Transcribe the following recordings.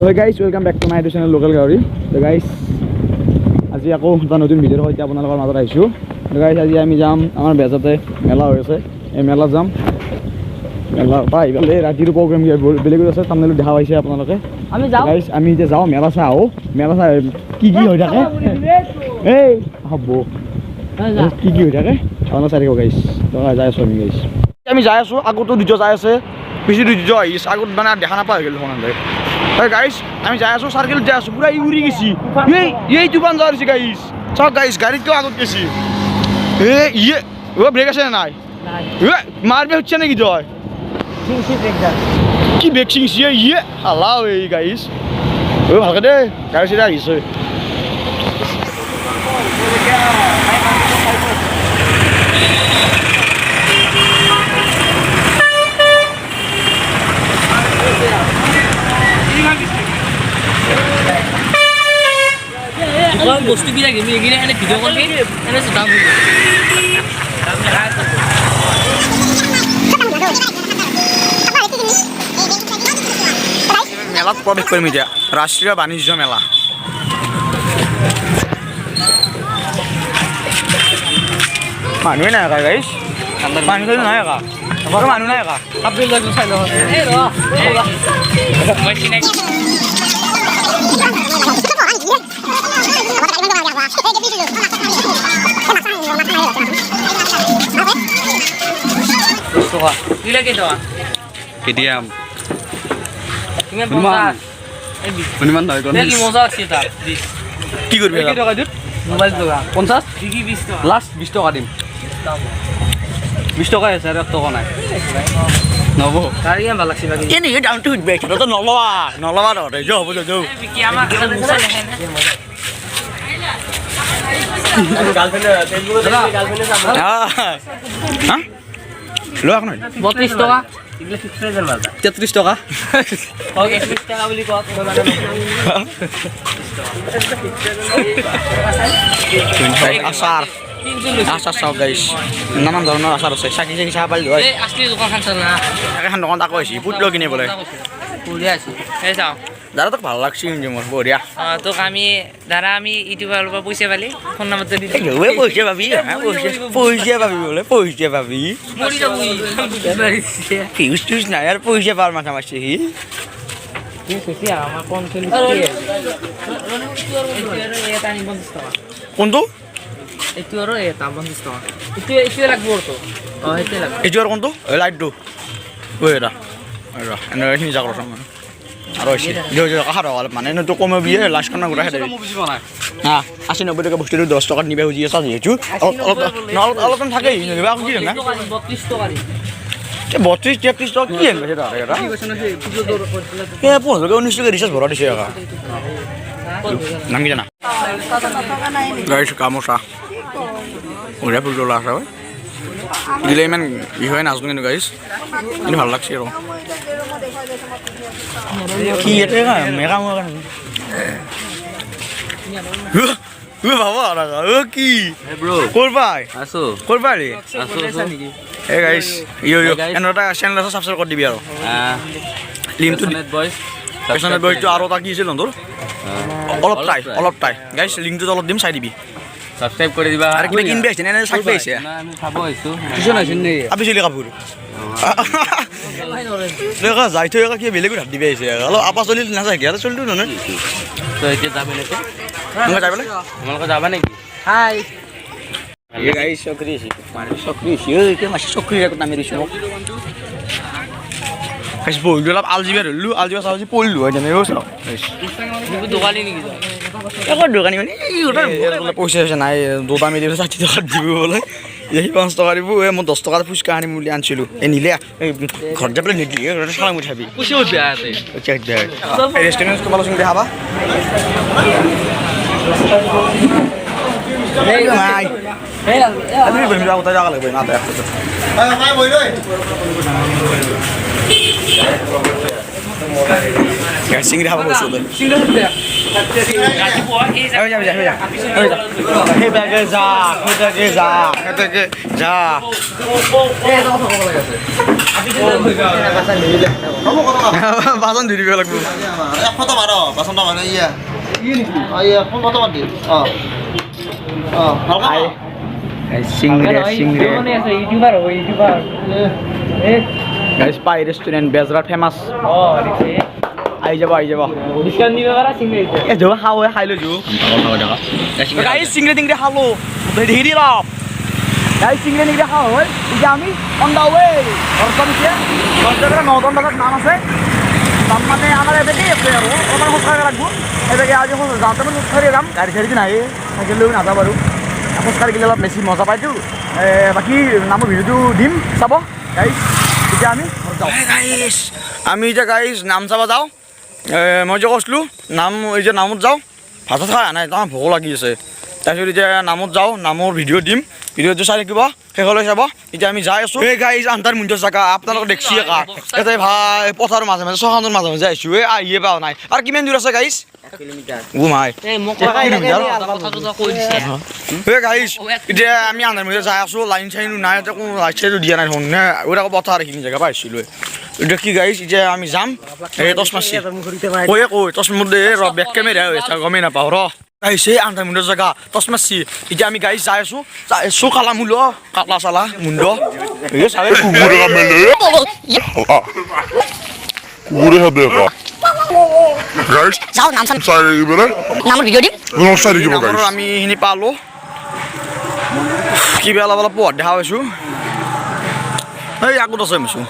So guys, welcome back to my YouTube channel Local Gauri. So guys, আজি আকৌ এটা নতুন ভিডিঅ'ৰ সৈতে আপোনালোকৰ মাজত আহিছোঁ। So guys, আজি আমি যাম আমাৰ বেজাতে মেলা হৈ আছে। এই মেলাত যাম। মেলা পাই গ'লে ৰাতিৰ প্ৰগ্ৰাম বেলেগ আছে তামনেল দেখা পাইছে আপোনালোকে। আমি যাওঁ guys, আমি এতিয়া যাওঁ মেলা চাওঁ। মেলা চাই কি হৈ থাকে? এই হ'ব। কি হৈ থাকে? আপোনালোকে চাই থাকিব guys। তো যাই আছোঁ আমি guys। আমি যাই আছোঁ আগতো দুজন যাই আছে। পিছে দুজন আহিছে আগত মানে দেখা নাপাই গ'ল ফোন আনতে। Hey guys, আমি যাই আছো সার্কেল যাই আছো পুরা উড়ি গেছি এই তুফান যাচ্ছে গাইস সব গাইস গাড়ি তো আগত গেছি ও ব্রেক আছে না নাই মারবে হচ্ছে নাকি জয় কি ব্রেক সিংসি হালাও এই গাইস ও ভালকে দে গাড়ি সেটা আহিছে বস্তু বিলাক এগিয়ে এনে ভিডিঅ' কৰি এনে দাম মেলাত প্ৰৱেশ কৰিম এতিয়া ৰাষ্ট্ৰীয় বাণিজ্য মেলা মানুহে নাই কা গাইছ মানুহ নাই কা মানুহ নাই কা আপডেট লাগি চাই লও এই ৰ মই চিনাই কেতিয়াম কিমান পইচা অনুমান নহয় কোন কি মজা আছে তা কি করবি কি টাকা দিত মোবাইল টাকা 50 কি 20 টাকা লাস্ট 20 টাকা দিম 20 টাকা আছে আর টাকা নাই নব গাড়ি কেমন ভালো লাগছে বাকি এনে ডাউন টু ব্যাক তো নলবা ধরে যাও হবো যাও কি আমার কাছে মুসা লেখে না গার্লফ্রেন্ড হ্যাঁ লো এখন 32 টাকা এগুলা ফিক্স প্রাইস এর মাল 33 টাকা ওকে 20 টাকা বলি কত আচার আচার চাও গাইস নানান ধৰণৰ আচাৰ আছে চাকি চাহ পালি হয় এই আসলি দোকান খান না এখন দোকান তাকো আছি পুতলো কিনে বলে পুরি আছে এই যাও দাদা তো ভালো লাগছে কিন্তু মোৰ বঢ়িয়া তোক আমি দ্বাৰা আমি ইউটিউবাৰ পৰা পইচা পালি ফোন নাম্বার দি দিই ওই পয়সা পাবি পয়সা পাবি বলে পয়সা পাবি মরি যাবো ফিউজ টিউজ নাই আর পয়সা পাওয়ার মাথা মারছে কি আমার কোন কোনটো এইটো আৰু এটা 50 টাকা এইটো লাগব তো এইটো লাগব এইটো আৰ কোনটো লাইটটো ওই এটা এনে খিনি জাগৰ সামনে আৰু আছে যে কাহার অলপ মানে তো কমে বিয়ে লাস্ট কানা গুড়া হেদে বুঝিব না হ্যাঁ 80-90 টাকা বস্তুটো 10 টাকা নিবে বুঝি আছে যেহেতু অলপ থাকেই নিবা কি না 32 টাকা দি 32-33 টাকা কি এনবে সেটা এটা কে 15 টাকা 19 টাকা রিচার্জ ভরা দিছে একা নামি জানা গাইস কামোসা ওরা পুরোলা আছে দিলে ইমান ই হয় নাজনো কিন্তু গাইস কিন্তু ভালো লাগছে আৰু কি এটা মেগা মেগা ও বাবা আরা ও কি ব্রো কোর ভাই আছো কোর ভাই আছো এ গাইস ইয়ো এনটা চ্যানেল সাবস্ক্রাইব কৰি দিবি আৰু লিংকটো নেট বয়স পেছনেৰ বইটো আৰু তা কি আছিল নন্দৰ অলপ টাই গাইস লিংকটো অলপ দিম চাই দিবি সাবস্ক্রাইব করে দিবা আর কিবা কিনবে আছে না চাই পাইছে না আমি খাবো আইছো কিছু আছেন নেই আপনি চলি কাপোৰ দেখা যাই থৈ কি বেলেগ হাত দিবে আছে অলপ আপা চলি নাযায় কি চলিটো নহয় তো এতিয়া যাবে নাকি মই যাই বলে তোমালোকে যাবা নাকি হাই এই গাইস চক্রি মানে চক্রি সিও এতিয়া মাছ চক্রি ৰেকত নামি দিছো গাইস বইলো অলপ আলজিবা ধৰলো আলজিবা চালজি পললো হয় জানে ওছ গাইস তুমি দোকানী নেকি একো দোকানী মানে এই পইচা আছে নাই দুটা মেলি 60 টাকা দিব বলে এই 5 টাকা দিব মই 10 টাকা ফুচকা আনি মুলি আনছিলো এই নিলে ঘর যাবলে নিদিলি সালাম উঠাবি খুশি হবি আতে চেক দে এই রেস্টুরেন্ট তো ভালো সঙ্গে দেখাবা এই ভাই এই আমি বলবি আউতা জায়গা লাগবে না তো ভাই বইলো চিংৰি খাব গৈছোঁ তই ৰাতিপুৱা এই হৈ যা সেইটাকে যা বাচন ধুই দিব লাগিব ফটো মাৰ বাচন মাৰ ইয়া ফোন ফটো মাৰ দি চিংৰি মানে আছে ইউটিউবাৰ হ'ব ইউটিউবাৰ গাইছ পাই ৰেষ্টুৰেণ্ট বেজৰাত ফেমাছ আহি যাব ডিছকাউণ্ট দিব পাৰা চিংৰি এই যোৱা খাওঁ খাই লৈ যোৱা গাইছ চিংৰি টিংৰি খালোঁ ধৰি লওক গাইছ চিংৰি টিংৰি খাওঁ হয় এতিয়া আমি অন দা ৱে ঘৰখন 9 বজাত নাম আছে নাম মানে আমাৰ এবেগেই আছে আৰু অকণমান খোজকাঢ়িব লাগিব এবেগে আজি যাওঁতে মানে খোজকাঢ়ি যাম গাড়ী চাড়ী নাহে চাইকেল লৈ নাযাওঁ বাৰু খোজকাঢ়ি গ'লে অলপ বেছি মজা পাইতো বাকী নামৰ ভিডিঅ'টো দিম চাব গাইছ এতিয়া আমি গাইছ আমি এতিয়া গাইছ নাম চাব যাওঁ মই যে কৈছিলোঁ নাম এতিয়া নামত যাওঁ ভাত চাত খাই নাই তাৰ ভোক লাগি আছে তাৰপিছত এতিয়া নামত যাওঁ নামৰ ভিডিঅ' দিম ভিডিঅ'টো চাই থাকিব শেষলৈ চাব এতিয়া আমি যাই আছোঁ এই গাইছ আন্ধাৰ মুন্ধাৰ জেগা আপোনালোকে দেখছি একা ইয়াতে ভাই পথাৰৰ মাজে মাজে চখানৰ মাজে মাজে আহিছোঁ এই আহিয়ে পাওঁ নাই আৰু কিমান দূৰ আছে গাইছ ঘুমাই গাইছ এতিয়া আমি আন্ধাৰ মুন্ধাৰ যাই আছোঁ লাইন চাইনো নাই এতিয়া কোনো লাইট চাইটো দিয়া নাই শুনে আকৌ পথাৰ এইখিনি জেগা পাইছিলোঁ এতিয়া কি গাইছ এতিয়া আমি যাম এই টচ মাৰছি কৈ টচ মোৰ দে ৰ বেক কেমেৰা হৈ আছে গমেই নাপাওঁ ৰ গাইছে আন্ধাৰ মুন্ধাৰ জেগা টচ মাৰছি এতিয়া আমি গাইছ যাই আছোঁ কালা মূল কাটলা চালা মুণ্ড এই চালে কুকুরে হাতে একা গাইস যাও নাম চাম চাই বেলে নামৰ ভিডিঅ' দিম চাই দিব গাইস আমি এইখিনি পালোঁ কিবা অলপ পোহৰ দেখা পাইছোঁ এই আগত আছে মিছোঁ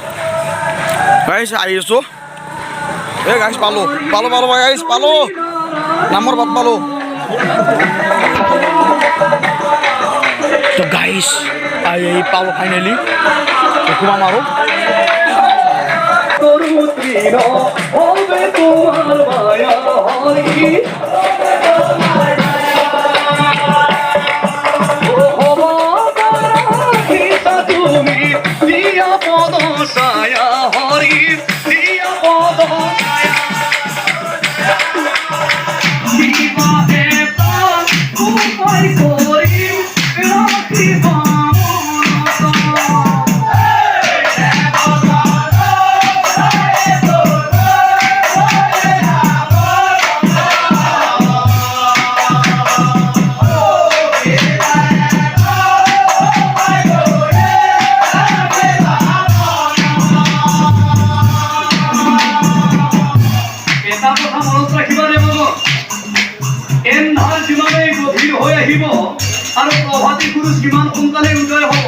গাইছ আহি আছোঁ এই গাইছ পালোঁ গাইছ পালোঁ নামৰ বাট পালোঁ তো গাইছ আহি পালোঁ ফাইনেলি সোমাম আৰু আৰু প্ৰভাতী পুৰুষ কিমান সোনকালে উদয় হ'ব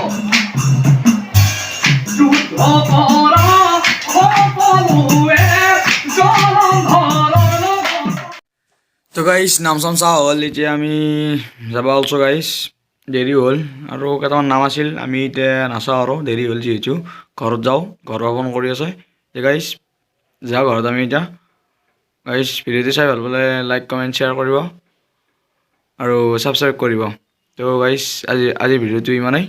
তো গাইছ নাম চাম চা হ'ল এতিয়া আমি যাব ওলাইছোঁ গাইছ দেৰি হ'ল আৰু কেইটামান নাম আছিল আমি এতিয়া নাচাওঁ আৰু দেৰি হ'ল যিহেতু ঘৰত যাওঁ ঘৰ ফোন কৰি আছে গাইছ যাওঁ ঘৰত আমি এতিয়া গাইছ ভিডিঅ'টো চাই ভাল পালে লাইক কমেণ্ট শ্বেয়াৰ কৰিব আৰু ছাবস্ক্ৰাইব কৰিব তো গাইছ আজি ভিডিঅ'টো ইমানেই